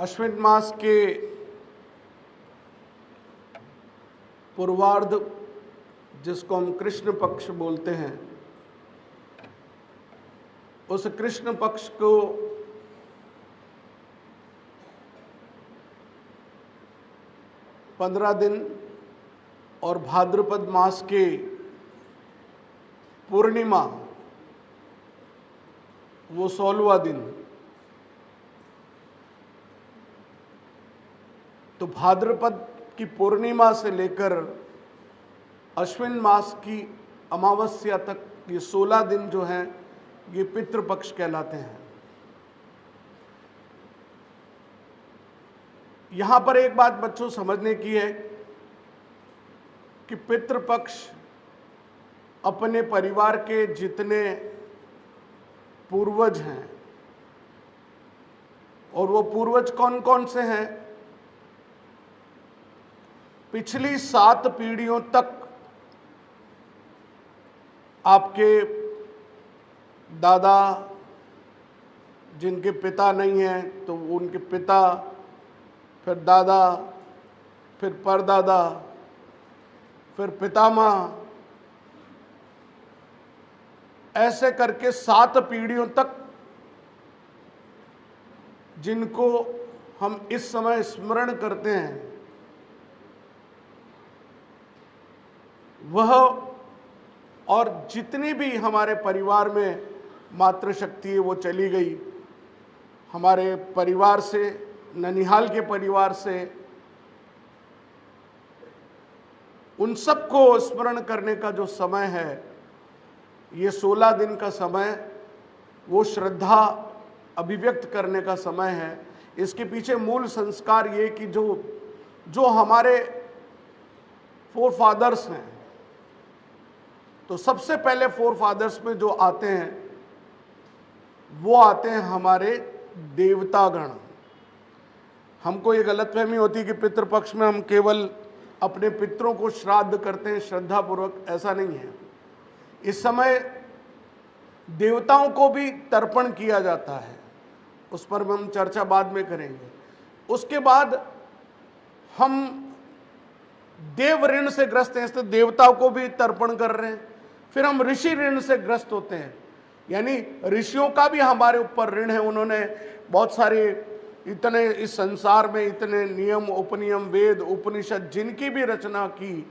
अश्विन मास के पूर्वार्ध, जिसको हम कृष्ण पक्ष बोलते हैं, उस कृष्ण पक्ष को पंद्रह दिन और भाद्रपद मास के पूर्णिमा वो 16वां दिन। तो भाद्रपद की पूर्णिमा से लेकर अश्विन मास की अमावस्या तक ये 16 दिन जो हैं ये पितृपक्ष कहलाते हैं। यहां पर एक बात बच्चों समझने की है कि पितृपक्ष अपने परिवार के जितने पूर्वज हैं, और वो पूर्वज कौन कौन से हैं, पिछली 7 पीढ़ियों तक आपके दादा, जिनके पिता नहीं हैं तो उनके पिता, फिर दादा, फिर परदादा, फिर पितामह, ऐसे करके 7 पीढ़ियों तक जिनको हम इस समय स्मरण करते हैं, वह और जितनी भी हमारे परिवार में मातृशक्ति है वो चली गई। हमारे परिवार से, ननिहाल के परिवार से, उन सबको स्मरण करने का जो समय है, ये 16 दिन का समय, वो श्रद्धा अभिव्यक्त करने का समय है। इसके पीछे मूल संस्कार ये कि जो हमारे फोर फादर्स हैं, तो सबसे पहले फोर फादर्स में जो आते हैं वो आते हैं हमारे देवतागण। हमको ये गलतफहमी होती है कि पितृपक्ष में हम केवल अपने पितरों को श्राद्ध करते हैं श्रद्धापूर्वक, ऐसा नहीं है। इस समय देवताओं को भी तर्पण किया जाता है, उस पर हम चर्चा बाद में करेंगे। उसके बाद हम देव ऋण से ग्रस्त हैं, इसलिए देवताओं को भी तर्पण कर रहे हैं। फिर हम ऋषि ऋण से ग्रस्त होते हैं, यानी ऋषियों का भी हमारे ऊपर ऋण है। उन्होंने बहुत सारे, इतने इस संसार में इतने नियम, उपनियम, वेद, उपनिषद जिनकी भी रचना की,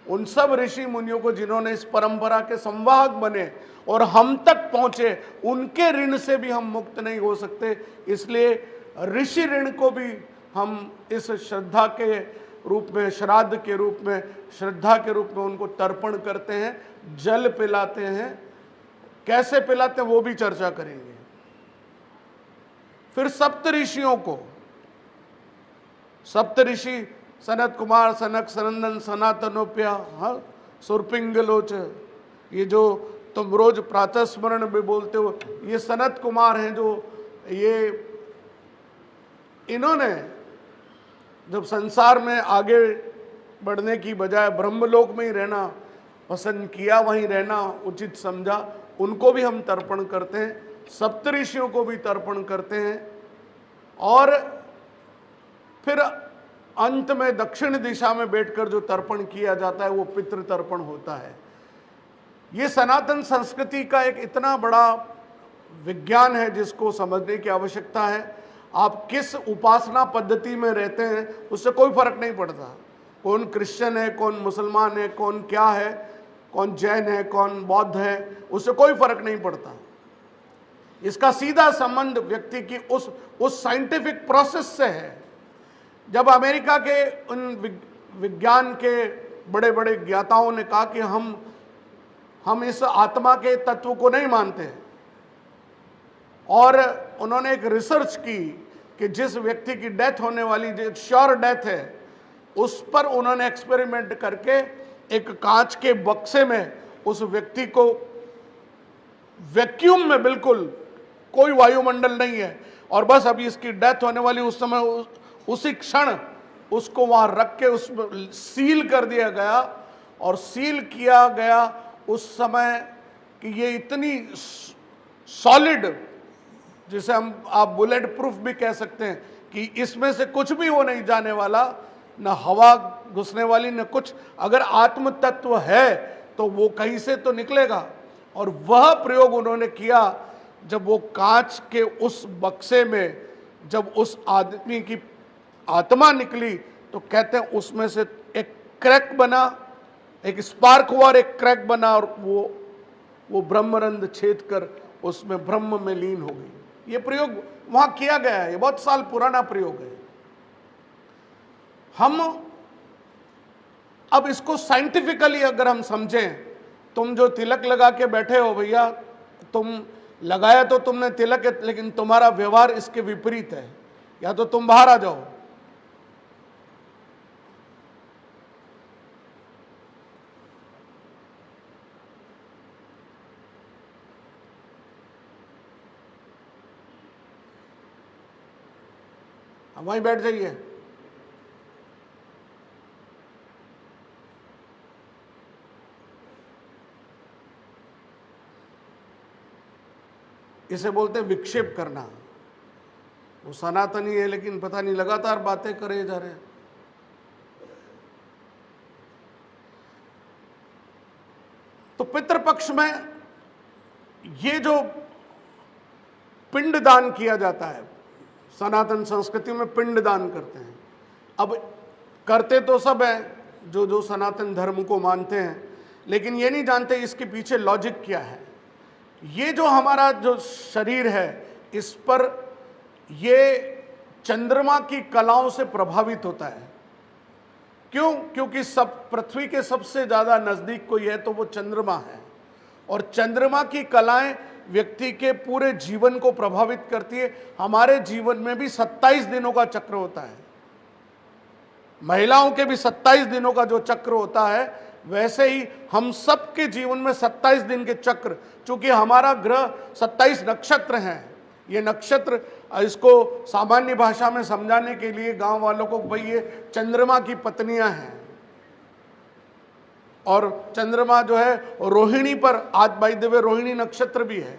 उन सब ऋषि मुनियों को जिन्होंने इस परंपरा के संवाहक बने और हम तक पहुंचे, उनके ऋण से भी हम मुक्त नहीं हो सकते। इसलिए ऋषि ऋण को भी हम इस श्रद्धा के रूप में, श्राद्ध के रूप में, श्रद्धा के रूप में उनको तर्पण करते हैं, जल पिलाते हैं। कैसे पिलाते हैं वो भी चर्चा करेंगे। फिर सप्तऋषियों को, सप्तऋषि सनत कुमार, सनक, सनंदन, सनातनोप्य, सुरपिंगलोच, ये जो तुम रोज प्रातः स्मरण में बोलते हो, ये सनत कुमार हैं। जो ये इन्होंने जब संसार में आगे बढ़ने की बजाय ब्रह्मलोक में ही रहना पसंद किया, वहीं रहना उचित समझा, उनको भी हम तर्पण करते हैं, सप्तऋषियों को भी तर्पण करते हैं। और फिर अंत में दक्षिण दिशा में बैठकर जो तर्पण किया जाता है वो पितृ तर्पण होता है। ये सनातन संस्कृति का एक इतना बड़ा विज्ञान है जिसको समझने की आवश्यकता है। आप किस उपासना पद्धति में रहते हैं उससे कोई फर्क नहीं पड़ता। कौन क्रिश्चियन है, कौन मुसलमान है, कौन क्या है, कौन जैन है, कौन बौद्ध है, उससे कोई फर्क नहीं पड़ता। इसका सीधा संबंध व्यक्ति की उस साइंटिफिक प्रोसेस से है। जब अमेरिका के उन विज्ञान के बड़े बड़े ज्ञाताओं ने कहा कि हम इस आत्मा के तत्व को नहीं मानते, और उन्होंने एक रिसर्च की कि जिस व्यक्ति की डेथ होने वाली, जो श्योर डेथ है, उस पर उन्होंने एक्सपेरिमेंट करके एक कांच के बक्से में उस व्यक्ति को वैक्यूम में, बिल्कुल कोई वायुमंडल नहीं है, और बस अभी इसकी डेथ होने वाली, उस समय उसी क्षण उसको वहां रख के उसमें सील कर दिया गया। और सील किया गया उस समय कि ये इतनी सॉलिड, जिसे आप बुलेट प्रूफ भी कह सकते हैं, कि इसमें से कुछ भी वो नहीं जाने वाला, न हवा घुसने वाली न कुछ। अगर आत्म तत्व है तो वो कहीं से तो निकलेगा। और वह प्रयोग उन्होंने किया जब वो कांच के उस बक्से में जब उस आदमी की आत्मा निकली, तो कहते हैं उसमें से एक क्रैक बना, एक स्पार्क हुआ और एक क्रैक बना, और वो ब्रह्मरंध्र छेद कर उसमें ब्रह्म में लीन हो गई। ये प्रयोग वहां किया गया है, ये बहुत साल पुराना प्रयोग है। हम अब इसको साइंटिफिकली अगर हम समझें, तुम जो तिलक लगा के बैठे हो भैया, तुम लगाया तो तुमने तिलक है, लेकिन तुम्हारा व्यवहार इसके विपरीत है, या तो तुम बाहर आ जाओ। वहीं बैठ जाइए। इसे बोलते हैं विक्षेप करना। वो सनातनी है लेकिन पता नहीं लगातार बातें करे जा रहे हैं। तो पितृपक्ष में ये जो पिंड दान किया जाता है, सनातन संस्कृति में पिंड दान करते हैं। अब करते तो सब हैं जो जो सनातन धर्म को मानते हैं, लेकिन ये नहीं जानते इसके पीछे लॉजिक क्या है। ये जो हमारा जो शरीर है, इस पर ये चंद्रमा की कलाओं से प्रभावित होता है। क्यों? क्योंकि सब पृथ्वी के सबसे ज्यादा नजदीक कोई है तो वो चंद्रमा है, और चंद्रमा की कलाएं व्यक्ति के पूरे जीवन को प्रभावित करती है। हमारे जीवन में भी 27 दिनों का चक्र होता है, महिलाओं के भी 27 दिनों का जो चक्र होता है, वैसे ही हम सब के जीवन में 27 दिन के चक्र। चूंकि हमारा ग्रह 27 नक्षत्र हैं, ये नक्षत्र, इसको सामान्य भाषा में समझाने के लिए गांव वालों को, भाई ये चंद्रमा की पत्नियां हैं, और चंद्रमा जो है रोहिणी पर, आज बाय द वे रोहिणी नक्षत्र भी है,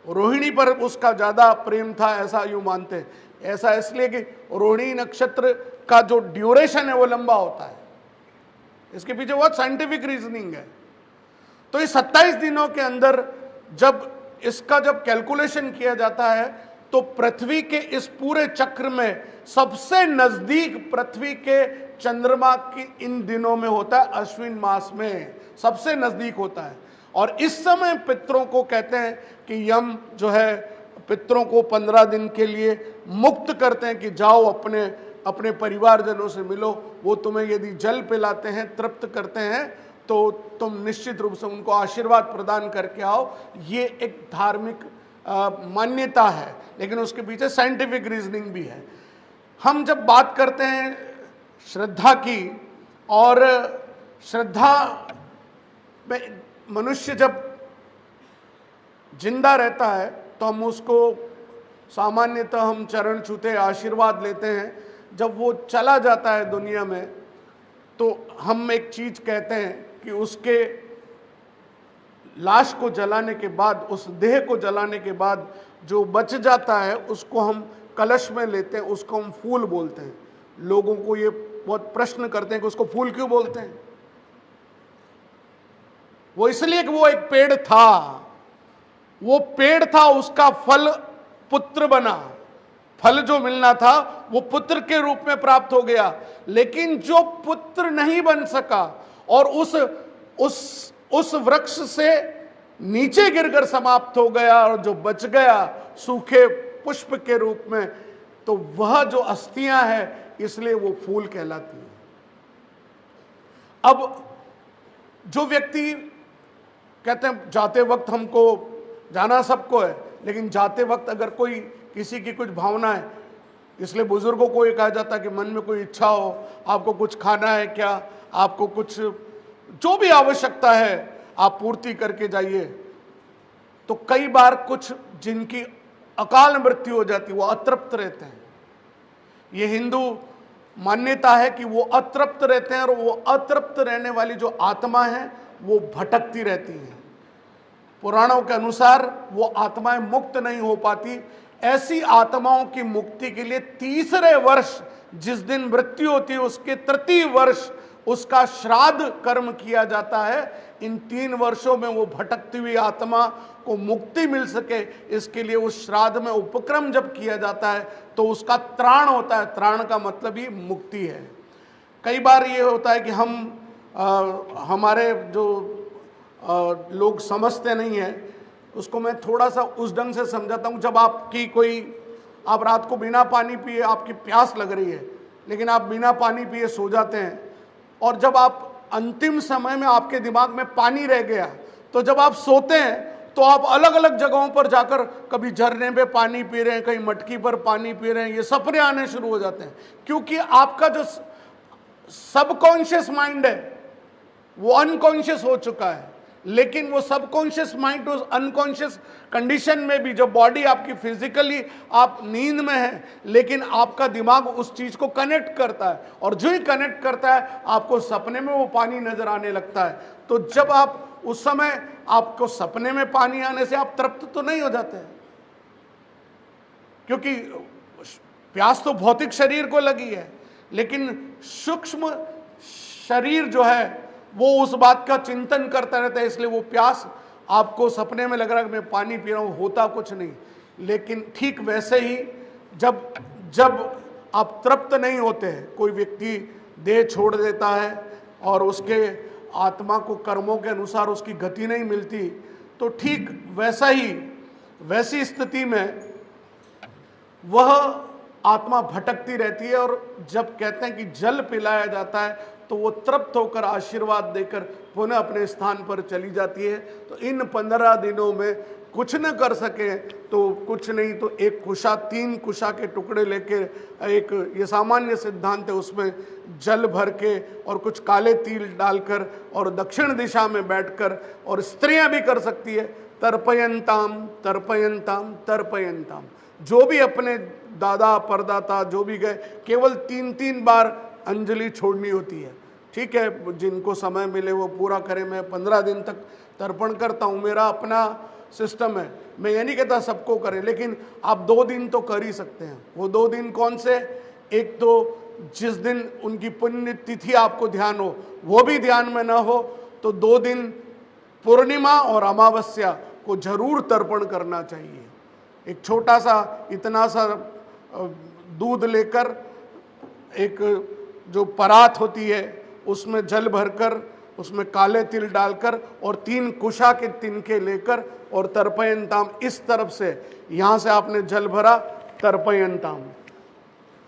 रोहिणी पर उसका ज्यादा प्रेम था, ऐसा यूं मानते हैं। ऐसा इसलिए कि रोहिणी नक्षत्र का जो ड्यूरेशन है वो लंबा होता है, इसके पीछे बहुत साइंटिफिक रीजनिंग है। तो इस 27 दिनों के अंदर जब इसका जब कैलकुलेशन किया जाता है, तो पृथ्वी के इस पूरे चक्र में सबसे नजदीक पृथ्वी के चंद्रमा की इन दिनों में होता है, अश्विन मास में सबसे नजदीक होता है। और इस समय पितरों को कहते हैं कि यम जो है पितरों को 15 दिन के लिए मुक्त करते हैं कि जाओ अपने अपने परिवारजनों से मिलो। वो तुम्हें यदि जल पिलाते हैं, तृप्त करते हैं, तो तुम निश्चित रूप से उनको आशीर्वाद प्रदान करके आओ। ये एक धार्मिक मान्यता है, लेकिन उसके पीछे साइंटिफिक रीजनिंग भी है। हम जब बात करते हैं श्रद्धा की, और श्रद्धा में मनुष्य जब जिंदा रहता है तो हम उसको सामान्यतः हम चरण छूते आशीर्वाद लेते हैं। जब वो चला जाता है दुनिया में, तो हम एक चीज कहते हैं कि उसके लाश को जलाने के बाद, उस देह को जलाने के बाद जो बच जाता है उसको हम कलश में लेते हैं, उसको हम फूल बोलते हैं। लोगों को ये बहुत प्रश्न करते हैं कि उसको फूल क्यों बोलते हैं। वो इसलिए कि वो एक पेड़ था, वो पेड़ था, उसका फल पुत्र बना, फल जो मिलना था वो पुत्र के रूप में प्राप्त हो गया। लेकिन जो पुत्र नहीं बन सका और उस वृक्ष से नीचे गिरकर समाप्त हो गया, और जो बच गया सूखे पुष्प के रूप में, तो वह जो अस्थियां हैं, इसलिए वो फूल कहलाती है। अब जो व्यक्ति कहते हैं जाते वक्त हमको जाना सबको है, लेकिन जाते वक्त अगर कोई किसी की कुछ भावना है, इसलिए बुजुर्गों को ये कहा जाता है कि मन में कोई इच्छा हो, आपको कुछ खाना है क्या, आपको कुछ जो भी आवश्यकता है आप पूर्ति करके जाइए। तो कई बार कुछ जिनकी अकाल मृत्यु हो जाती है वो अतृप्त रहते हैं। ये हिंदू मान्यता है कि वो अतृप्त रहते हैं, और वो अतृप्त रहने वाली जो आत्मा है वो भटकती रहती है। पुराणों के अनुसार वो आत्माएं मुक्त नहीं हो पाती, ऐसी आत्माओं की मुक्ति के लिए तीसरे वर्ष जिस दिन मृत्यु होती है उसके तृतीय वर्ष उसका श्राद्ध कर्म किया जाता है। इन 3 वर्षों में वो भटकती हुई आत्मा को मुक्ति मिल सके, इसके लिए उस श्राद्ध में उपक्रम जब किया जाता है तो उसका त्राण होता है। त्राण का मतलब ही मुक्ति है। कई बार ये होता है कि हमारे जो लोग समझते नहीं है, उसको मैं थोड़ा सा उस ढंग से समझाता हूँ। जब आप रात को बिना पानी पिए, आपकी प्यास लग रही है, लेकिन आप बिना पानी पिए सो जाते हैं, और जब आप अंतिम समय में आपके दिमाग में पानी रह गया, तो जब आप सोते हैं तो आप अलग अलग जगहों पर जाकर कभी झरने पे पानी पी रहे हैं, कहीं मटकी पर पानी पी रहे हैं, ये सपने आने शुरू हो जाते हैं। क्योंकि आपका जो सबकॉन्शियस माइंड है वो अनकॉन्शियस हो चुका है। लेकिन वो सबकॉन्शियस माइंड उस अनकॉन्शियस कंडीशन में भी, जो बॉडी आपकी फिजिकली आप नींद में है, लेकिन आपका दिमाग उस चीज को कनेक्ट करता है, और जो ही कनेक्ट करता है आपको सपने में वो पानी नजर आने लगता है। तो जब आप उस समय आपको सपने में पानी आने से आप तृप्त तो नहीं हो जाते हैं, क्योंकि प्यास तो भौतिक शरीर को लगी है, लेकिन सूक्ष्म शरीर जो है वो उस बात का चिंतन करता रहता है, इसलिए वो प्यास आपको सपने में लग रहा है कि मैं पानी पी रहा हूं, होता कुछ नहीं। लेकिन ठीक वैसे ही जब आप तृप्त नहीं होते हैं, कोई व्यक्ति देह छोड़ देता है और उसके आत्मा को कर्मों के अनुसार उसकी गति नहीं मिलती, तो ठीक वैसी स्थिति में वह आत्मा भटकती रहती है। और जब कहते हैं कि जल पिलाया जाता है तो वो तृप्त होकर आशीर्वाद देकर पुनः अपने स्थान पर चली जाती है। तो इन 15 दिनों में कुछ न कर सके तो कुछ नहीं तो 3 कुशा के टुकड़े लेके, ये सामान्य सिद्धांत है, उसमें जल भर के और कुछ काले तिल डालकर और दक्षिण दिशा में बैठकर, और स्त्रियां भी कर सकती है, तर्पयंताम तर्पयंताम तर्पयंताम। जो भी अपने दादा परदाता जो भी गए, केवल 3 बार अंजलि छोड़नी होती है। ठीक है, जिनको समय मिले वो पूरा करें। मैं 15 दिन तक तर्पण करता हूँ, मेरा अपना सिस्टम है, मैं ये नहीं कहता सबको करें, लेकिन आप 2 दिन तो कर ही सकते हैं। वो 2 दिन कौन से? एक तो जिस दिन उनकी पुण्य तिथि आपको ध्यान हो, वो भी ध्यान में ना हो तो 2 दिन पूर्णिमा और अमावस्या को जरूर तर्पण करना चाहिए। एक छोटा सा, इतना सा दूध लेकर, एक जो परात होती है उसमें जल भरकर, उसमें काले तिल डालकर और 3 कुशा के तिनके लेकर, और तर्पयंताम, इस तरफ से यहाँ से आपने जल भरा, तर्पयंताम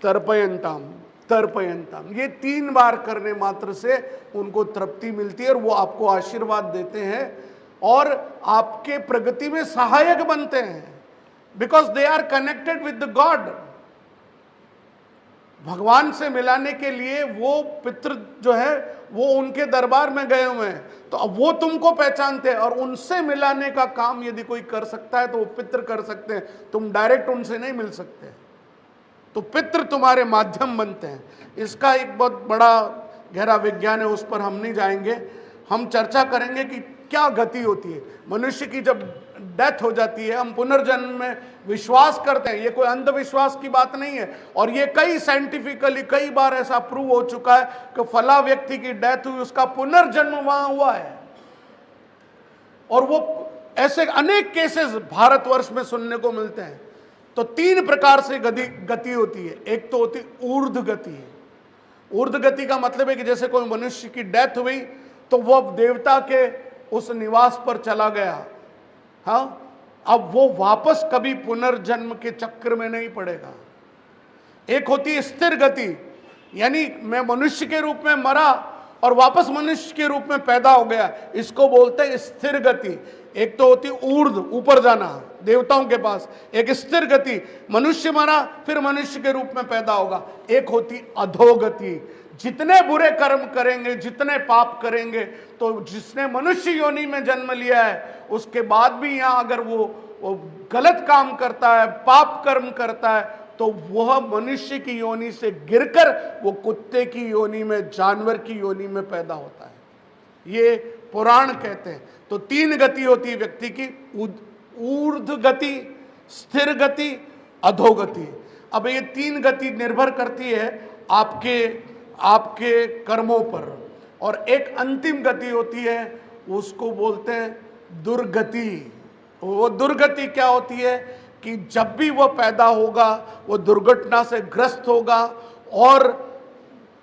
तर्पयंताम तर्पयंताम, ये 3 बार करने मात्र से उनको तृप्ति मिलती है और वो आपको आशीर्वाद देते हैं और आपके प्रगति में सहायक बनते हैं, because they are connected with the God. भगवान से मिलाने के लिए वो पितृ जो है वो उनके दरबार में गए हुए हैं, तो अब वो तुमको पहचानते हैं, और उनसे मिलाने का काम यदि कोई कर सकता है तो वो पितृ कर सकते हैं। तुम डायरेक्ट उनसे नहीं मिल सकते, तो पितृ तुम्हारे माध्यम बनते हैं। इसका एक बहुत बड़ा गहरा विज्ञान है, उस पर हम नहीं जाएंगे। हम चर्चा करेंगे कि क्या गति होती है मनुष्य की जब डेथ हो जाती है। हम पुनर्जन्म में विश्वास करते हैं, ये कोई अंधविश्वास की बात नहीं है, और ये कई साइंटिफिकली कई बार ऐसा प्रूव हो चुका है कि फला व्यक्ति की डेथ हुई, उसका पुनर्जन्म वहां हुआ है। और वो ऐसे अनेक केसेस भारतवर्ष में सुनने को मिलते हैं। तो 3 प्रकार से गति होती है। एक तो होती ऊर्ध्व गति। ऊर्ध्व गति का मतलब है कि जैसे कोई मनुष्य की डेथ हुई तो वह देवता के उस निवास पर चला गया, हाँ, अब वो वापस कभी पुनर्जन्म के चक्र में नहीं पड़ेगा। एक होती है स्थिर गति, यानी मैं मनुष्य के रूप में मरा और वापस मनुष्य के रूप में पैदा हो गया, इसको बोलते हैं स्थिर गति। एक तो होती ऊर्ध्व, ऊपर जाना देवताओं के पास, एक स्थिर गति, मनुष्य मरा फिर मनुष्य के रूप में पैदा होगा। एक होती अधोगति, जितने बुरे कर्म करेंगे, जितने पाप करेंगे, तो जिसने मनुष्य योनि में जन्म लिया है उसके बाद भी यहाँ अगर वो गलत काम करता है, पाप कर्म करता है, तो वह मनुष्य की योनि से गिरकर वो कुत्ते की योनि में, जानवर की योनि में पैदा होता है। ये पुराण कहते हैं। तो 3 गति होती है व्यक्ति की, ऊर्ध्व गति, स्थिर गति अधोगति। अब ये 3 गति निर्भर करती है आपके आपके कर्मों पर, और एक अंतिम गति होती है, उसको बोलते हैं दुर्गति। वो दुर्गति क्या होती है कि जब भी वो पैदा होगा वो दुर्घटना से ग्रस्त होगा और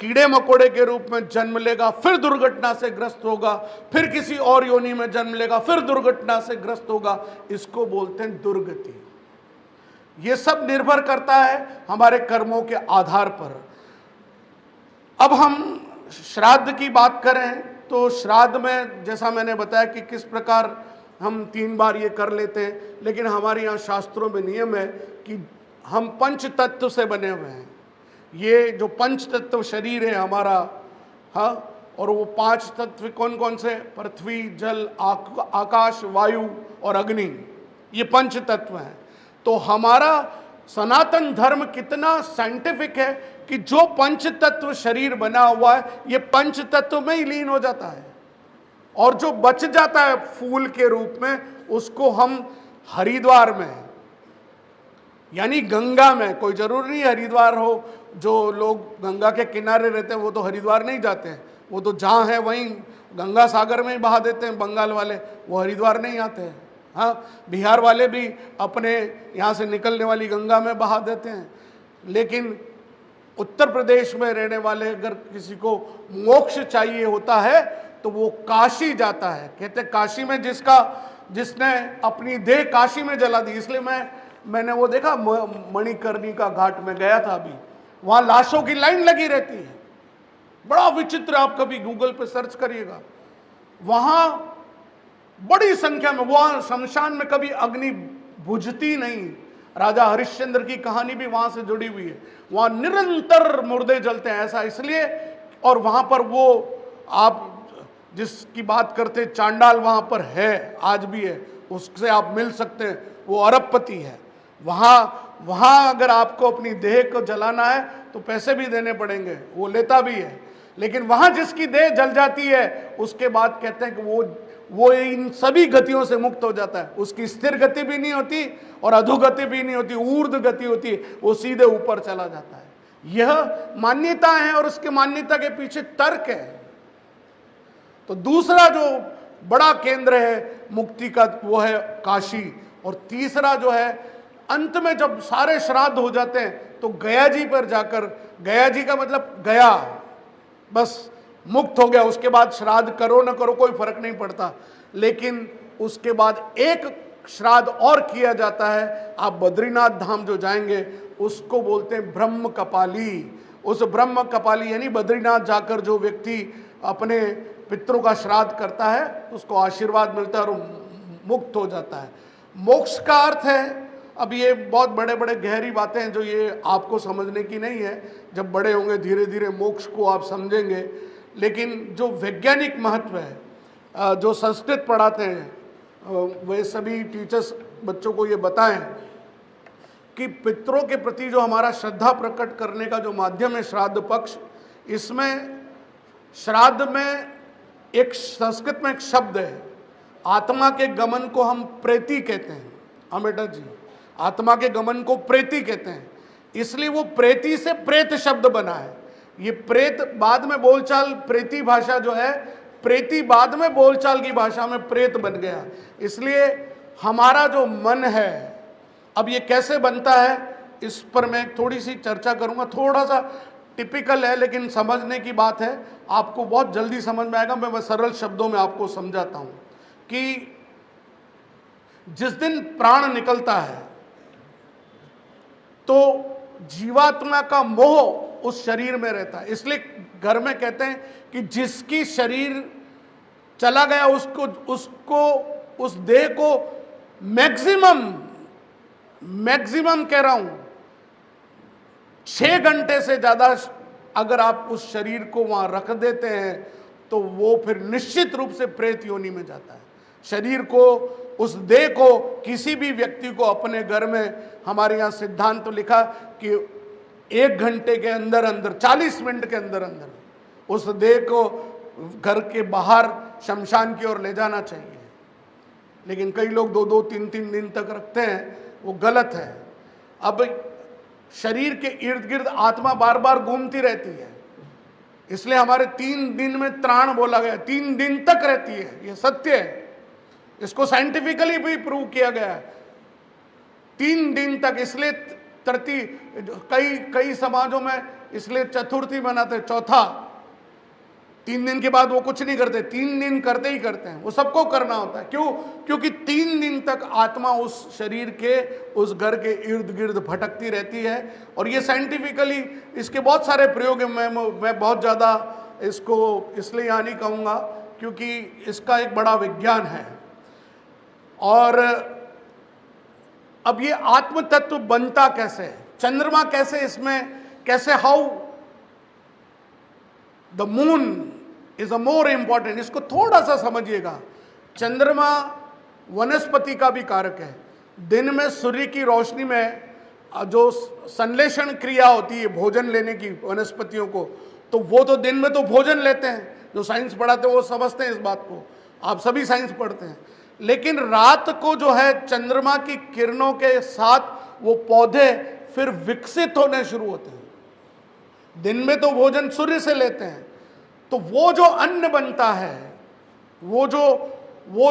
कीड़े मकोड़े के रूप में जन्म लेगा, फिर दुर्घटना से ग्रस्त होगा, फिर किसी और योनि में जन्म लेगा, फिर दुर्घटना से ग्रस्त होगा। इसको बोलते हैं दुर्गति। ये सब निर्भर करता है हमारे कर्मों के आधार पर। अब हम श्राद्ध की बात करें तो श्राद्ध में जैसा मैंने बताया कि किस प्रकार हम 3 बार ये कर लेते हैं, लेकिन हमारे यहाँ शास्त्रों में नियम है कि हम पंच तत्व से बने हुए हैं। ये जो पंच तत्व शरीर है हमारा, हाँ, और वो 5 तत्व कौन कौन से? पृथ्वी, जल, आकाश, वायु और अग्नि, ये पंच तत्व हैं। तो हमारा सनातन धर्म कितना साइंटिफिक है कि जो पंच तत्व शरीर बना हुआ है ये पंच तत्व में ही लीन हो जाता है, और जो बच जाता है फूल के रूप में उसको हम हरिद्वार में, यानी गंगा में, कोई जरूरी नहीं हरिद्वार हो, जो लोग गंगा के किनारे रहते हैं वो तो हरिद्वार नहीं जाते हैं, वो तो जहाँ है वहीं गंगा सागर में ही बहा देते हैं। बंगाल वाले वो हरिद्वार नहीं आते हैं। हाँ, बिहार वाले भी अपने यहाँ से निकलने वाली गंगा में बहा देते हैं। लेकिन उत्तर प्रदेश में रहने वाले अगर किसी को मोक्ष चाहिए होता है तो वो काशी जाता है। कहते हैं काशी में जिसने अपनी देह काशी में जला दी। इसलिए मैंने वो देखा, मणिकर्णिका घाट में गया था अभी, वहां लाशों की लाइन लगी रहती है, बड़ा विचित्र। आप कभी गूगल पे सर्च करिएगा, वहां बड़ी संख्या में, वहां शमशान में कभी अग्नि बुझती नहीं। राजा हरिश्चंद्र की कहानी भी वहां से जुड़ी हुई है। वहां निरंतर मुर्दे जलते हैं। ऐसा इसलिए, और वहां पर वो आप जिसकी बात करते चांडाल वहां पर है, आज भी है, उससे आप मिल सकते हैं, वो अरबपति है। वहां अगर आपको अपनी देह को जलाना है तो पैसे भी देने पड़ेंगे, वो लेता भी है। लेकिन वहां जिसकी देह जल जाती है उसके बाद कहते हैं कि वो इन सभी गतियों से मुक्त हो जाता है। उसकी स्थिर गति भी नहीं होती और अधोगति भी नहीं होती, ऊर्ध्व गति होती है, वो सीधे ऊपर चला जाता है। यह मान्यता है और उसके मान्यता के पीछे तर्क है। तो दूसरा जो बड़ा केंद्र है मुक्ति का वो है काशी, और तीसरा जो है अंत में जब सारे श्राद्ध हो जाते हैं तो गया जी पर जाकर, गया जी का मतलब गया, बस मुक्त हो गया। उसके बाद श्राद्ध करो न करो कोई फर्क नहीं पड़ता, लेकिन उसके बाद एक श्राद्ध और किया जाता है। आप बद्रीनाथ धाम जो जाएंगे उसको बोलते हैं ब्रह्म कपाली। उस ब्रह्म कपाली यानी बद्रीनाथ जाकर जो व्यक्ति अपने पितरों का श्राद्ध करता है उसको आशीर्वाद मिलता है और मुक्त हो जाता है। मोक्ष का अर्थ है, अब ये बहुत बड़े बड़े गहरी बातें हैं जो ये आपको समझने की नहीं है। जब बड़े होंगे धीरे धीरे मोक्ष को आप समझेंगे। लेकिन जो वैज्ञानिक महत्व है, जो संस्कृत पढ़ाते हैं वे सभी टीचर्स बच्चों को ये बताएं कि पितरों के प्रति जो हमारा श्रद्धा प्रकट करने का जो माध्यम है श्राद्ध पक्ष, इसमें श्राद्ध में एक संस्कृत में एक शब्द है, आत्मा के गमन को हम प्रेति कहते हैं। अम्बेडकर जी, आत्मा के गमन को प्रेति कहते हैं, इसलिए वो प्रेति से प्रेत शब्द बना है। ये प्रेत बाद में बोलचाल, प्रेती भाषा जो है, प्रेती बाद में बोलचाल की भाषा में प्रेत बन गया। इसलिए हमारा जो मन है, अब ये कैसे बनता है इस पर मैं थोड़ी सी चर्चा करूंगा। थोड़ा सा टिपिकल है लेकिन समझने की बात है, आपको बहुत जल्दी समझ में आएगा। मैं सरल शब्दों में आपको समझाता हूं कि जिस दिन प्राण निकलता है तो जीवात्मा का मोह उस शरीर में रहता है। इसलिए घर में कहते हैं कि जिसकी शरीर चला गया उसको उस देह को मैक्सिमम कह रहा हूं 6 घंटे से ज्यादा अगर आप उस शरीर को वहां रख देते हैं तो वो फिर निश्चित रूप से प्रेत योनि में जाता है। शरीर को, उस देह को, किसी भी व्यक्ति को अपने घर में, हमारे यहाँ सिद्धांत तो लिखा कि 1 घंटे के अंदर अंदर, 40 मिनट के अंदर अंदर उस देह को घर के बाहर शमशान की ओर ले जाना चाहिए। लेकिन कई लोग 2-2, 3-3 दिन तक रखते हैं, वो गलत है। अब शरीर के इर्द गिर्द आत्मा बार बार घूमती रहती है, इसलिए हमारे 3 दिन में त्राण बोला गया, 3 दिन तक रहती है, यह सत्य है, इसको साइंटिफिकली भी प्रूव किया गया है। 3 दिन तक, इसलिए कई समाजों में इसलिए चतुर्थी मनाते, चौथा, 3 दिन के बाद वो कुछ नहीं करते, 3 दिन करते ही करते हैं, वो सबको करना होता है। क्यों? क्योंकि 3 दिन तक आत्मा उस शरीर के, उस घर के इर्द गिर्द भटकती रहती है। और ये साइंटिफिकली इसके बहुत सारे प्रयोग हैं, मैं बहुत ज़्यादा इसको इसलिए यहाँ नहीं कहूँगा क्योंकि इसका एक बड़ा विज्ञान है। और अब ये आत्म तत्व बनता कैसे है, चंद्रमा कैसे इसमें, कैसे, how the moon is a more important, इसको थोड़ा सा समझिएगा। चंद्रमा वनस्पति का भी कारक है। दिन में सूर्य की रोशनी में जो संश्लेषण क्रिया होती है भोजन लेने की वनस्पतियों को, तो वो तो दिन में तो भोजन लेते हैं, जो साइंस पढ़ाते हैं वो समझते हैं इस बात को, आप सभी साइंस पढ़ते हैं। लेकिन रात को जो है चंद्रमा की किरणों के साथ वो पौधे फिर विकसित होने शुरू होते हैं। दिन में तो भोजन सूर्य से लेते हैं, तो वो जो अन्न बनता है, वो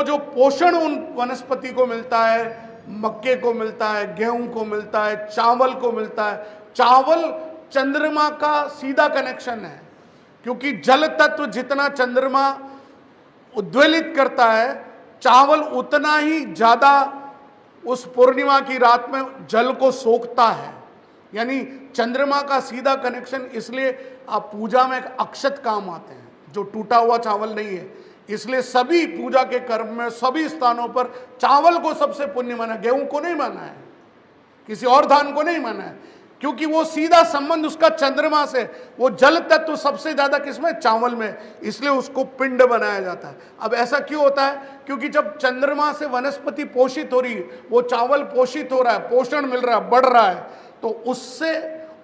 जो पोषण उन वनस्पति को मिलता है, मक्के को मिलता है, गेहूं को मिलता है, चावल को मिलता है। चावल चंद्रमा का सीधा कनेक्शन है, क्योंकि जल तत्व जितना चंद्रमा उद्वेलित करता है, चावल उतना ही ज्यादा उस पूर्णिमा की रात में जल को सोखता है। यानी चंद्रमा का सीधा कनेक्शन, इसलिए आप पूजा में एक अक्षत काम आते हैं, जो टूटा हुआ चावल नहीं है। इसलिए सभी पूजा के कर्म में सभी स्थानों पर चावल को सबसे पुण्य माना, गेहूं को नहीं माना है, किसी और धान को नहीं माना है, क्योंकि वो सीधा संबंध उसका चंद्रमा से, वो जल तत्व सबसे ज्यादा किसमें, चावल में, इसलिए उसको पिंड बनाया जाता है। अब ऐसा क्यों होता है? क्योंकि जब चंद्रमा से वनस्पति पोषित हो रही है, वो चावल पोषित हो रहा है, पोषण मिल रहा है, बढ़ रहा है, तो उससे,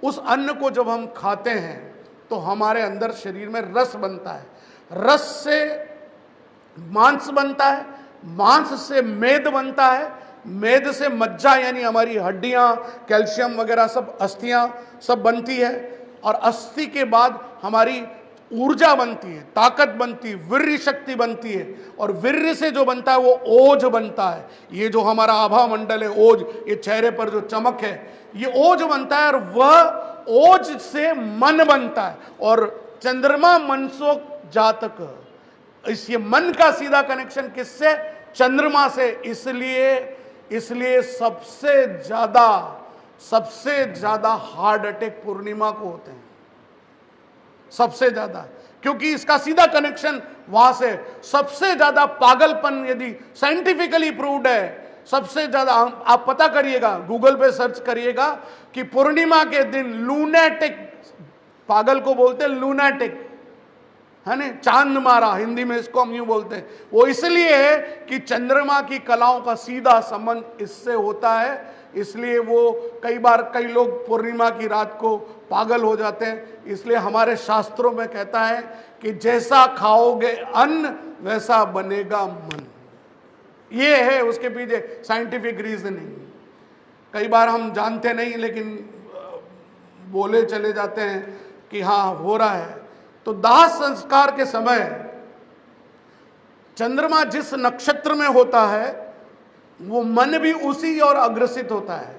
उस अन्न को जब हम खाते हैं तो हमारे अंदर शरीर में रस बनता है, रस से मांस बनता है, मांस से मेद बनता है, मेद से मज्जा यानी हमारी हड्डियां, कैल्शियम वगैरह सब, अस्थियां सब बनती है, और अस्थि के बाद हमारी ऊर्जा बनती है, ताकत बनती है, वीर्य शक्ति बनती है, और वीर्य से जो बनता है वो ओज बनता है। ये जो हमारा आभा मंडल है, ओज, ये चेहरे पर जो चमक है, ये ओज बनता है, और वह ओज से मन बनता है, और चंद्रमा मनसो जातक, इस ये मन का सीधा कनेक्शन किससे, चंद्रमा से। इसलिए सबसे ज्यादा हार्ट अटैक पूर्णिमा को होते हैं, सबसे ज्यादा, क्योंकि इसका सीधा कनेक्शन वहां से। सबसे ज्यादा पागलपन यदि साइंटिफिकली प्रूव्ड है, सबसे ज्यादा, आप पता करिएगा, गूगल पे सर्च करिएगा कि पूर्णिमा के दिन लूनेटिक, पागल को बोलते हैं लूनेटिक, है ना, चांद मारा हिंदी में इसको हम यूं बोलते हैं। वो इसलिए है कि चंद्रमा की कलाओं का सीधा संबंध इससे होता है, इसलिए वो कई लोग पूर्णिमा की रात को पागल हो जाते हैं। इसलिए हमारे शास्त्रों में कहता है कि जैसा खाओगे अन्न वैसा बनेगा मन। ये है उसके पीछे साइंटिफिक रीजनिंग। कई बार हम जानते नहीं, लेकिन बोले चले जाते हैं कि हाँ हो रहा है। तो दाह संस्कार के समय चंद्रमा जिस नक्षत्र में होता है, वो मन भी उसी ओर अग्रसित होता है,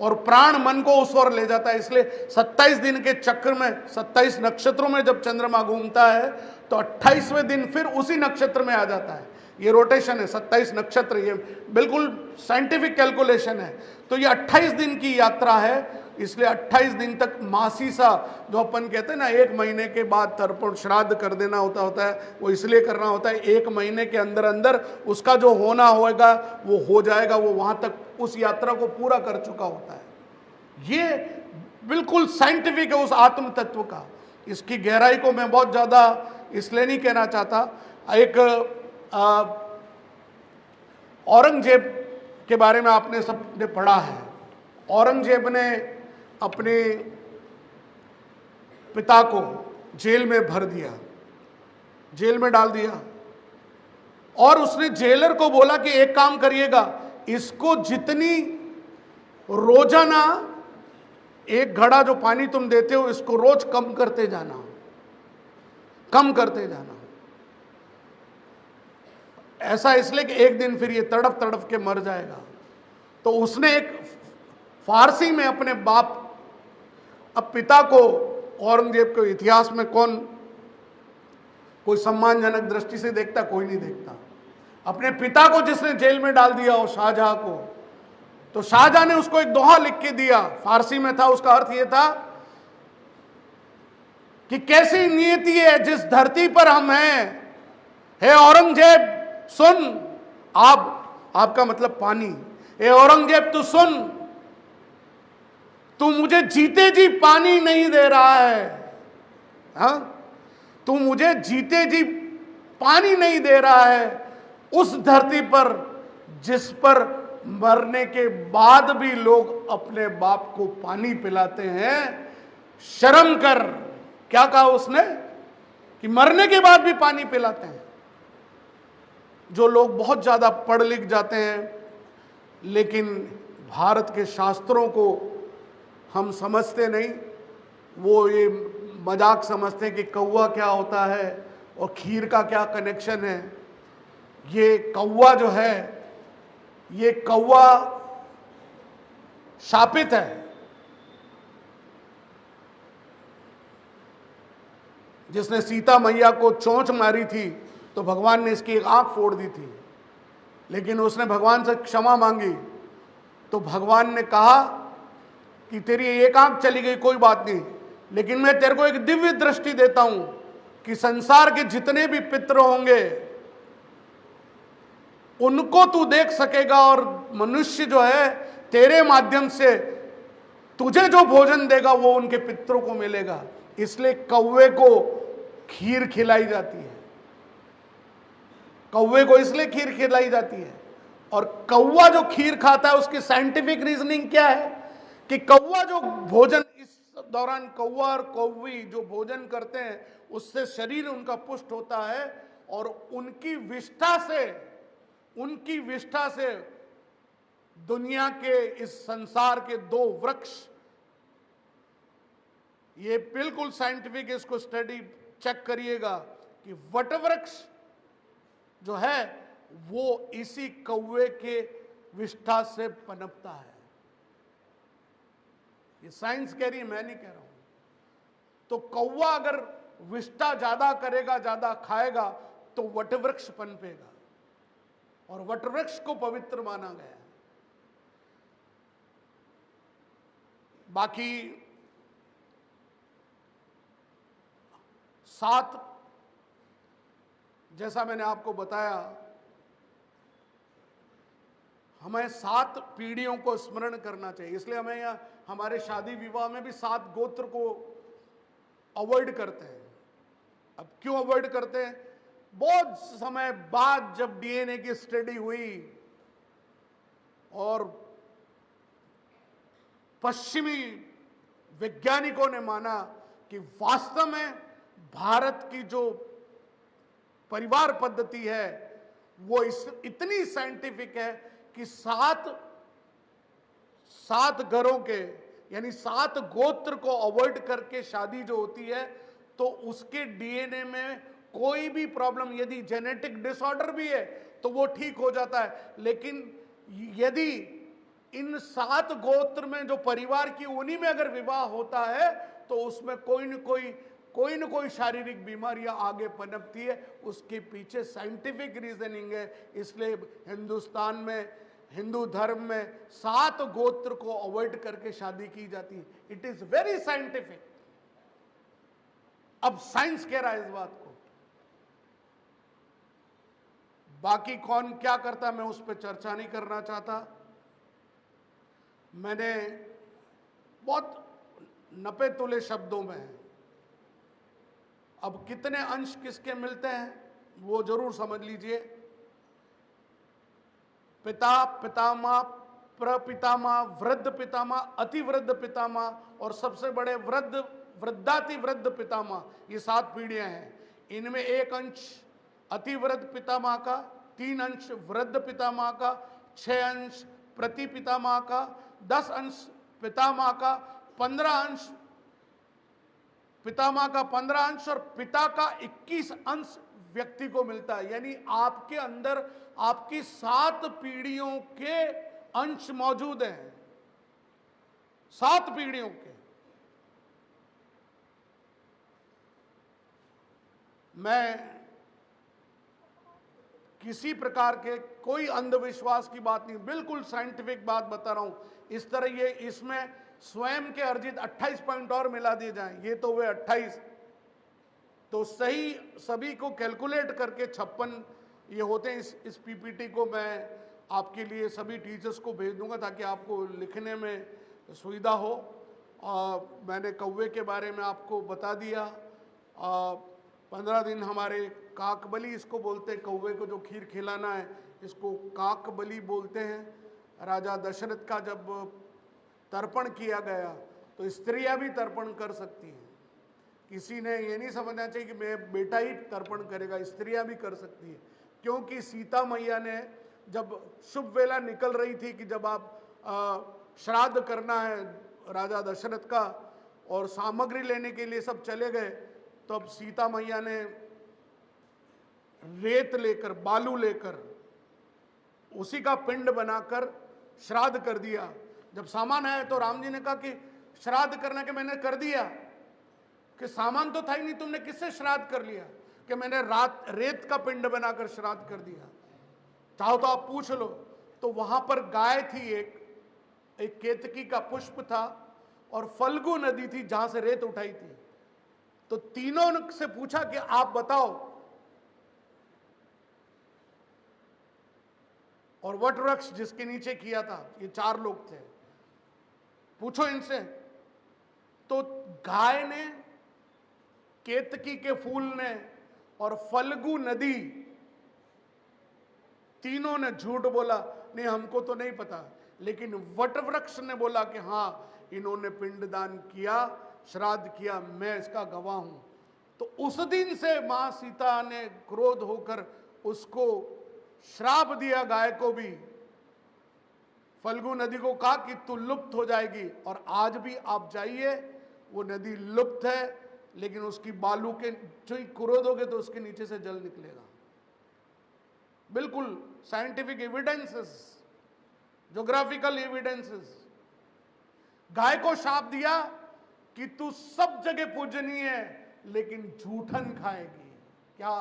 और प्राण मन को उस ओर ले जाता है। इसलिए 27 दिन के चक्र में, 27 नक्षत्रों में जब चंद्रमा घूमता है, तो 28वें दिन फिर उसी नक्षत्र में आ जाता है। ये रोटेशन है, 27 नक्षत्र, ये बिल्कुल साइंटिफिक कैलकुलेशन है। तो ये 28 दिन की यात्रा है, इसलिए 28 दिन तक मासी सा, जो अपन कहते हैं ना, 1 महीने के बाद तर्पण श्राद्ध कर देना होता है, वो इसलिए करना होता है 1 महीने के अंदर अंदर उसका जो होना होगा वो हो जाएगा, वो वहां तक उस यात्रा को पूरा कर चुका होता है। ये बिल्कुल साइंटिफिक है उस आत्म तत्व का। इसकी गहराई को मैं बहुत ज्यादा इसलिए नहीं कहना चाहता। एक औरंगजेब के बारे में आपने सबने पढ़ा है। औरंगजेब ने अपने पिता को जेल में भर दिया, जेल में डाल दिया, और उसने जेलर को बोला कि एक काम करिएगा, इसको जितनी रोजाना एक घड़ा जो पानी तुम देते हो इसको रोज कम करते जाना, कम करते जाना। ऐसा इसलिए कि एक दिन फिर ये तड़प तड़प के मर जाएगा। तो उसने एक फारसी में अपने बाप, अब पिता को औरंगजेब के इतिहास में कौन कोई सम्मानजनक दृष्टि से देखता? कोई नहीं देखता। अपने पिता को जिसने जेल में डाल दिया हो, शाहजहां को, तो शाहजहां ने उसको एक दोहा लिख के दिया, फारसी में था। उसका अर्थ यह था कि कैसी नियति है जिस धरती पर हम हैं, हे औरंगजेब सुन, आपका मतलब पानी, हे औरंगजेब तू सुन, तू मुझे जीते जी पानी नहीं दे रहा है, हाँ? तू मुझे जीते जी पानी नहीं दे रहा है उस धरती पर जिस पर मरने के बाद भी लोग अपने बाप को पानी पिलाते हैं। शर्म कर। क्या कहा उसने? कि मरने के बाद भी पानी पिलाते हैं। जो लोग बहुत ज्यादा पढ़ लिख जाते हैं लेकिन भारत के शास्त्रों को हम समझते नहीं, वो ये मजाक समझते हैं कि कौवा क्या होता है और खीर का क्या कनेक्शन है। ये कौवा जो है, ये कौवा शापित है। जिसने सीता मैया को चोंच मारी थी तो भगवान ने इसकी एक आंख फोड़ दी थी, लेकिन उसने भगवान से क्षमा मांगी तो भगवान ने कहा कि तेरी एक आंख चली गई कोई बात नहीं, लेकिन मैं तेरे को एक दिव्य दृष्टि देता हूं कि संसार के जितने भी पितृ होंगे उनको तू देख सकेगा और मनुष्य जो है तेरे माध्यम से तुझे जो भोजन देगा वो उनके पितरों को मिलेगा। इसलिए कौवे को खीर खिलाई जाती है। कौवे को इसलिए खीर खिलाई जाती है। और कौवा जो खीर खाता है उसकी साइंटिफिक रीजनिंग क्या है कि कौवा जो भोजन, इस दौरान कौवा और कौवी जो भोजन करते हैं उससे शरीर उनका पुष्ट होता है और उनकी विष्ठा से दुनिया के इस संसार के दो वृक्ष, ये बिल्कुल साइंटिफिक, इसको स्टडी चेक करिएगा कि वटवृक्ष जो है वो इसी कौवे के विष्ठा से पनपता है। ये साइंस कह रही है, मैं नहीं कह रहा हूं। तो कौवा अगर विष्ठा ज्यादा करेगा, ज्यादा खाएगा तो वटवृक्ष पनपेगा और वटवृक्ष को पवित्र माना गया है। बाकी 7, जैसा मैंने आपको बताया, हमें 7 पीढ़ियों को स्मरण करना चाहिए। इसलिए हमें यहाँ हमारे शादी विवाह में भी 7 गोत्र को अवॉइड करते हैं। अब क्यों अवॉइड करते हैं? बहुत समय बाद जब डीएनए की स्टडी हुई और पश्चिमी वैज्ञानिकों ने माना कि वास्तव में भारत की जो परिवार पद्धति है वो इतनी साइंटिफिक है कि 7 घरों के यानी 7 गोत्र को अवॉइड करके शादी जो होती है तो उसके डीएनए में कोई भी प्रॉब्लम, यदि जेनेटिक डिसऑर्डर भी है तो वो ठीक हो जाता है। लेकिन यदि इन 7 गोत्र में जो परिवार की उन्हीं में अगर विवाह होता है तो उसमें कोई न कोई शारीरिक बीमारियां आगे पनपती है। उसके पीछे साइंटिफिक रीजनिंग है। इसलिए हिंदुस्तान में, हिंदू धर्म में 7 गोत्र को अवॉइड करके शादी की जाती है। It is very scientific. अब साइंस कह रहा है इस बात को। बाकी कौन क्या करता मैं उस पर चर्चा नहीं करना चाहता। मैंने बहुत नपे तुले शब्दों में, अब कितने अंश किसके मिलते हैं वो जरूर समझ लीजिए। पिता, पितामह, प्रपितामह, वृद्ध पितामह, अतिवृद्ध पितामह और सबसे बड़े वृद्धातिवृद्ध पितामह, ये 7 पीढ़ियां हैं। इनमें 1 अंश अतिवृद्ध पितामह का, 3 अंश वृद्ध पितामह का, 6 अंश प्रति पितामह का, 10 अंश पितामह का, 15 अंश पितामह का 15 अंश और पिता का 21 अंश व्यक्ति को मिलता है। यानी आपके अंदर आपकी 7 पीढ़ियों के अंश मौजूद हैं, 7 पीढ़ियों के। मैं किसी प्रकार के कोई अंधविश्वास की बात नहीं, बिल्कुल साइंटिफिक बात बता रहा हूं। इस तरह ये इसमें स्वयं के अर्जित 28 पॉइंट और मिला दिए जाएं, ये तो वे 28, तो सही सभी को कैलकुलेट करके 56 ये होते हैं। इस पीपीटी को मैं आपके लिए सभी टीचर्स को भेज दूंगा ताकि आपको लिखने में सुविधा हो। मैंने कौवे के बारे में आपको बता दिया। 15 दिन हमारे काकबली इसको बोलते हैं, कौवे को जो खीर खिलाना है इसको काकबली बोलते हैं। राजा दशरथ का जब तर्पण किया गया तो स्त्रियां भी तर्पण कर सकती हैं। किसी ने ये नहीं समझना चाहिए कि मैं बेटा ही तर्पण करेगा, स्त्रियां भी कर सकती है। क्योंकि सीता मैया ने जब शुभ वेला निकल रही थी कि जब आप श्राद्ध करना है राजा दशरथ का और सामग्री लेने के लिए सब चले गए, तो अब सीता मैया ने रेत लेकर, बालू लेकर उसी का पिंड बनाकर श्राद्ध कर दिया। जब सामान आया तो राम जी ने कहा कि श्राद्ध करना के मैंने कर दिया, कि सामान तो था ही नहीं, तुमने किससे श्राद्ध कर लिया? कि मैंने रेत का पिंड बनाकर श्राद्ध कर दिया। चाहो तो आप पूछ लो। तो वहां पर गाय थी, एक केतकी का पुष्प था और फल्गु नदी थी जहां से रेत उठाई थी। तो तीनों से पूछा कि आप बताओ, और वट वृक्ष जिसके नीचे किया था, ये 4 लोग थे, पूछो इनसे। तो गाय ने, केतकी के फूल ने और फल्गु नदी, तीनों ने झूठ बोला, नहीं हमको तो नहीं पता। लेकिन वट वृक्ष ने बोला कि हां इन्होंने पिंडदान किया, श्राद्ध किया, मैं इसका गवाह हूं। तो उस दिन से मां सीता ने क्रोध होकर उसको श्राप दिया, गाय को भी, फल्गु नदी को कहा कि तू लुप्त हो जाएगी। और आज भी आप जाइए, वो नदी लुप्त है, लेकिन उसकी बालू के जो ही कुरोदोगे तो उसके नीचे से जल निकलेगा। बिल्कुल साइंटिफिक एविडेंसेस, ज्योग्राफिकल एविडेंसेस। गाय को शाप दिया कि तू सब जगह पूजनीय है लेकिन जूठन खाएगी। क्या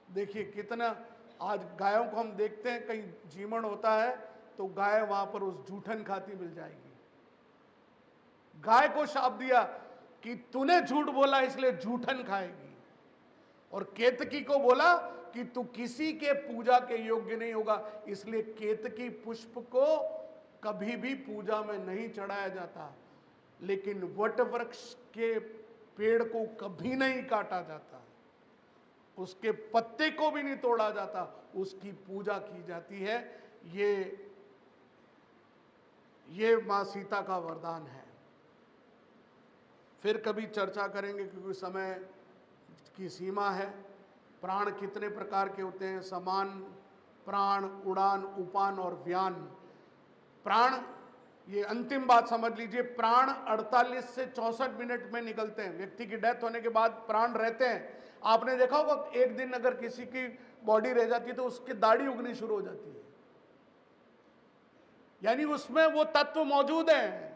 देखिए कितना, आज गायों को हम देखते हैं कहीं जीवन होता है तो गाय वहां पर उस जूठन खाती मिल जाएगी। गाय को शाप दिया कि तूने झूठ बोला इसलिए जूठन खाएगी। और केतकी को बोला कि तू किसी के पूजा के योग्य नहीं होगा, इसलिए केतकी पुष्प को कभी भी पूजा में नहीं चढ़ाया जाता। लेकिन वट वृक्ष के पेड़ को कभी नहीं काटा जाता, उसके पत्ते को भी नहीं तोड़ा जाता, उसकी पूजा की जाती है। ये मां सीता का वरदान है। फिर कभी चर्चा करेंगे क्योंकि समय की सीमा है। प्राण कितने प्रकार के होते हैं? समान, प्राण, उड़ान, उपान और व्यान। प्राण, ये अंतिम बात समझ लीजिए, प्राण 48 से 64 मिनट में निकलते हैं। व्यक्ति की डेथ होने के बाद प्राण रहते हैं। आपने देखा होगा एक दिन अगर किसी की बॉडी रह जाती है तो उसकी दाढ़ी उगनी शुरू हो जाती है, यानी उसमें वो तत्व मौजूद है।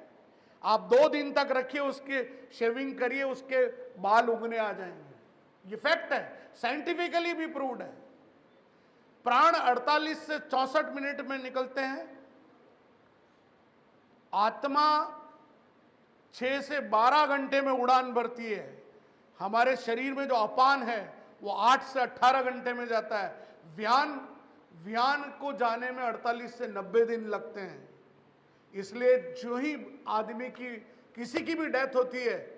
आप 2 दिन तक रखिए, उसके शेविंग करिए, उसके बाल उगने आ जाएंगे। ये फैक्ट है, साइंटिफिकली भी प्रूव्ड है। प्राण 48 से 64 मिनट में निकलते हैं। आत्मा 6 से 12 घंटे में उड़ान भरती है। हमारे शरीर में जो अपान है वो 8 से 18 घंटे में जाता है। व्यान को जाने में 48 से 90 दिन लगते हैं। इसलिए जो ही आदमी की किसी की भी डेथ होती है,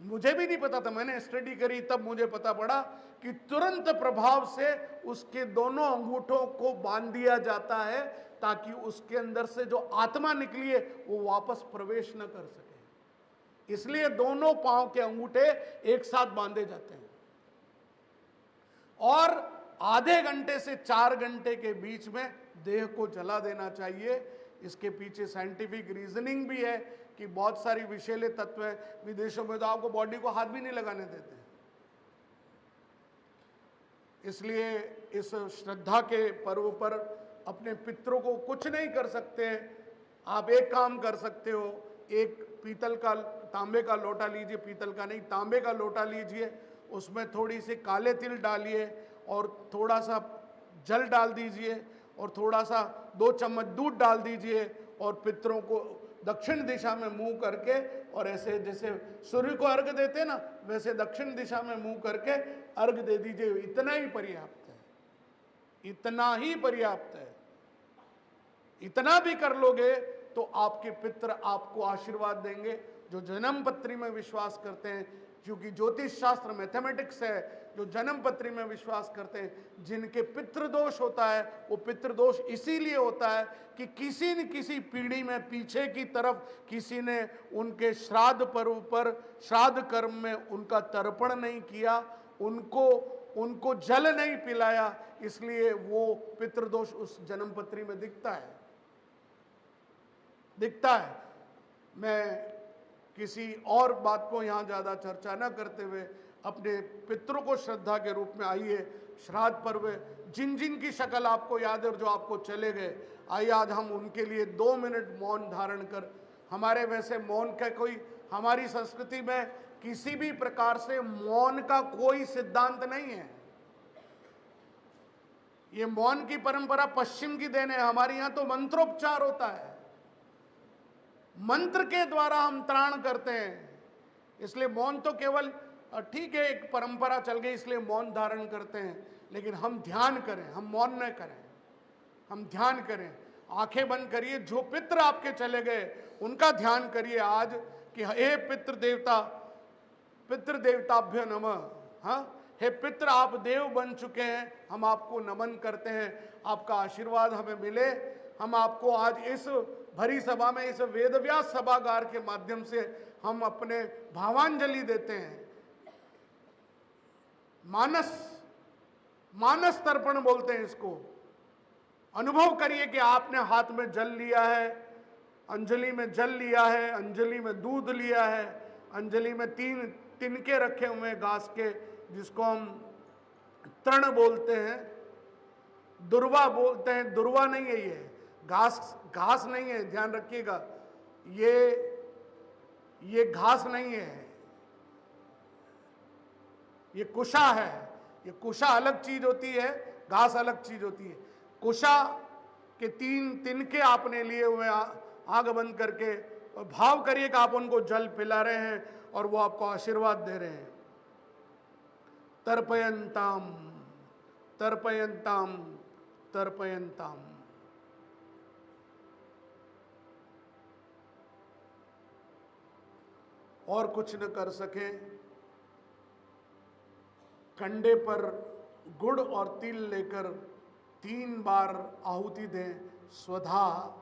मुझे भी नहीं पता था, मैंने स्टडी करी तब मुझे पता पड़ा कि तुरंत प्रभाव से उसके दोनों अंगूठों को बांध दिया जाता है ताकि उसके अंदर से जो आत्मा निकली है वो वापस प्रवेश न कर सके। इसलिए दोनों पांव के अंगूठे एक साथ बांधे जाते हैं और आधे घंटे से 4 घंटे के बीच में देह को जला देना चाहिए। इसके पीछे साइंटिफिक रीजनिंग भी है कि बहुत सारी विषैले तत्व है। विदेशों में तो आपको बॉडी को हाथ भी नहीं लगाने देते। इसलिए इस श्रद्धा के पर्व पर अपने पितरों को कुछ नहीं कर सकते। आप एक काम कर सकते हो, एक पीतल का तांबे का लोटा लीजिए, पीतल का नहीं तांबे का लोटा लीजिए, उसमें थोड़ी सी काले तिल डालिए और थोड़ा सा जल डाल दीजिए और थोड़ा सा 2 चम्मच दूध डाल दीजिए और पितरों को दक्षिण दिशा में मुंह करके और ऐसे जैसे सूर्य को अर्घ देते ना वैसे दक्षिण दिशा में मुंह करके अर्घ दे दीजिए। इतना ही पर्याप्त है, इतना ही पर्याप्त है। इतना भी कर लोगे तो आपके पितर आपको आशीर्वाद देंगे। जो जन्म पत्री में विश्वास करते हैं, क्योंकि ज्योतिष शास्त्र मैथमेटिक्स है, जो जन्म पत्री में विश्वास करते हैं, जिनके पितृदोष होता है वो पितृदोष इसीलिए होता है कि किसी न किसी पीढ़ी में पीछे की तरफ किसी ने उनके श्राद्ध पर्व पर श्राद्ध कर्म में उनका तर्पण नहीं किया, उनको जल नहीं पिलाया, इसलिए वो पितृदोष उस जन्म पत्री में दिखता है। मैं किसी और बात को यहाँ ज़्यादा चर्चा न करते हुए अपने पितरों को श्रद्धा के रूप में आइए। श्राद्ध पर्व जिन जिन की शक्ल आपको याद है और जो आपको चले गए, आइए आज हम उनके लिए 2 मिनट मौन धारण कर, हमारे वैसे मौन का कोई, हमारी संस्कृति में किसी भी प्रकार से मौन का कोई सिद्धांत नहीं है। ये मौन की परंपरा पश्चिम की देन है। हमारे यहाँ तो मंत्रोपचार होता है, मंत्र के द्वारा हम त्राण करते हैं। इसलिए मौन तो केवल ठीक है, एक परंपरा चल गई इसलिए मौन धारण करते हैं, लेकिन हम ध्यान करें, हम मौन न करें, हम ध्यान करें। आंखें बंद करिए, जो पितृ आपके चले गए उनका ध्यान करिए आज कि हे पितृ देवताभ्य नमः। हाँ, हे पितृ आप देव बन चुके हैं, हम आपको नमन करते हैं, आपका आशीर्वाद हमें मिले। हम आपको आज इस भरी सभा में, इस वेदव्यास सभागार के माध्यम से हम अपने भावांजलि देते हैं। मानस तर्पण बोलते हैं इसको। अनुभव करिए कि आपने हाथ में जल लिया है, अंजलि में जल लिया है, अंजलि में दूध लिया है, अंजलि में 3 तिनके रखे हुए हैं घास के, जिसको हम तृण बोलते हैं, दुर्वा बोलते हैं। दुर्वा नहीं है ये, घास नहीं है, ध्यान रखिएगा, ये घास नहीं है, ये कुशा है। ये कुशा अलग चीज होती है, घास अलग चीज होती है। कुशा के 3 तिनके आपने लिए हुए, आग बंद करके, और भाव करिए कि आप उनको जल पिला रहे हैं और वो आपको आशीर्वाद दे रहे हैं। तर्पयंताम तर्पयंताम तर्पयंताम। और कुछ न कर सके, कंडे पर गुड़ और तिल लेकर 3 बार आहुति दें, स्वधा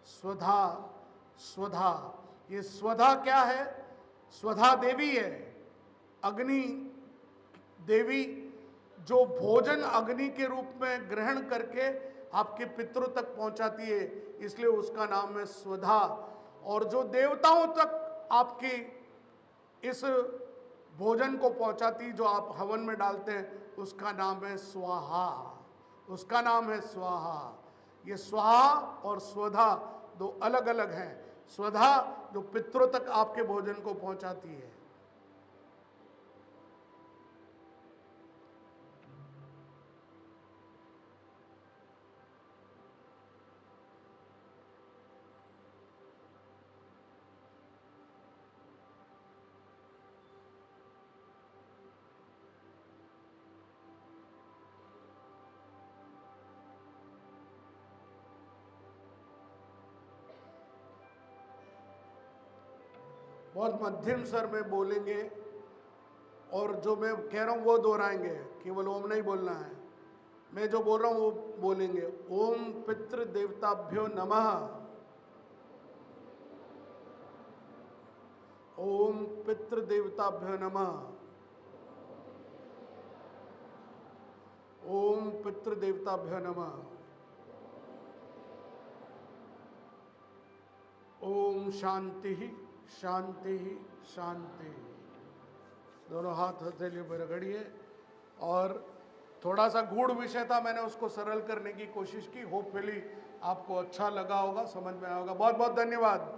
स्वधा स्वधा। ये स्वधा क्या है? स्वधा देवी है, अग्नि देवी, जो भोजन अग्नि के रूप में ग्रहण करके आपके पितरों तक पहुंचाती है, इसलिए उसका नाम है स्वधा। और जो देवताओं तक आपकी इस भोजन को पहुंचाती, जो आप हवन में डालते हैं, उसका नाम है स्वाहा, उसका नाम है स्वाहा। ये स्वाहा और स्वधा 2 अलग अलग हैं। स्वधा जो पितरों तक आपके भोजन को पहुंचाती है। बहुत मध्यम स्वर में बोलेंगे और जो मैं कह रहा हूं वो दोहराएंगे, केवल ओम नहीं बोलना है। मैं जो बोल रहा हूं वो बोलेंगे। ओम पितृ देवताभ्यो नमः। ओम पितृ देवताभ्यो नमः। ओम पितृ देवताभ्यो नमः। ओम शांति ही शांति ही शांति। दोनों हाथ हथेलियों पर रगड़िए। और थोड़ा सा गूढ़ विषय था, मैंने उसको सरल करने की कोशिश की। होपफुली आपको अच्छा लगा होगा, समझ में आया होगा। बहुत बहुत धन्यवाद।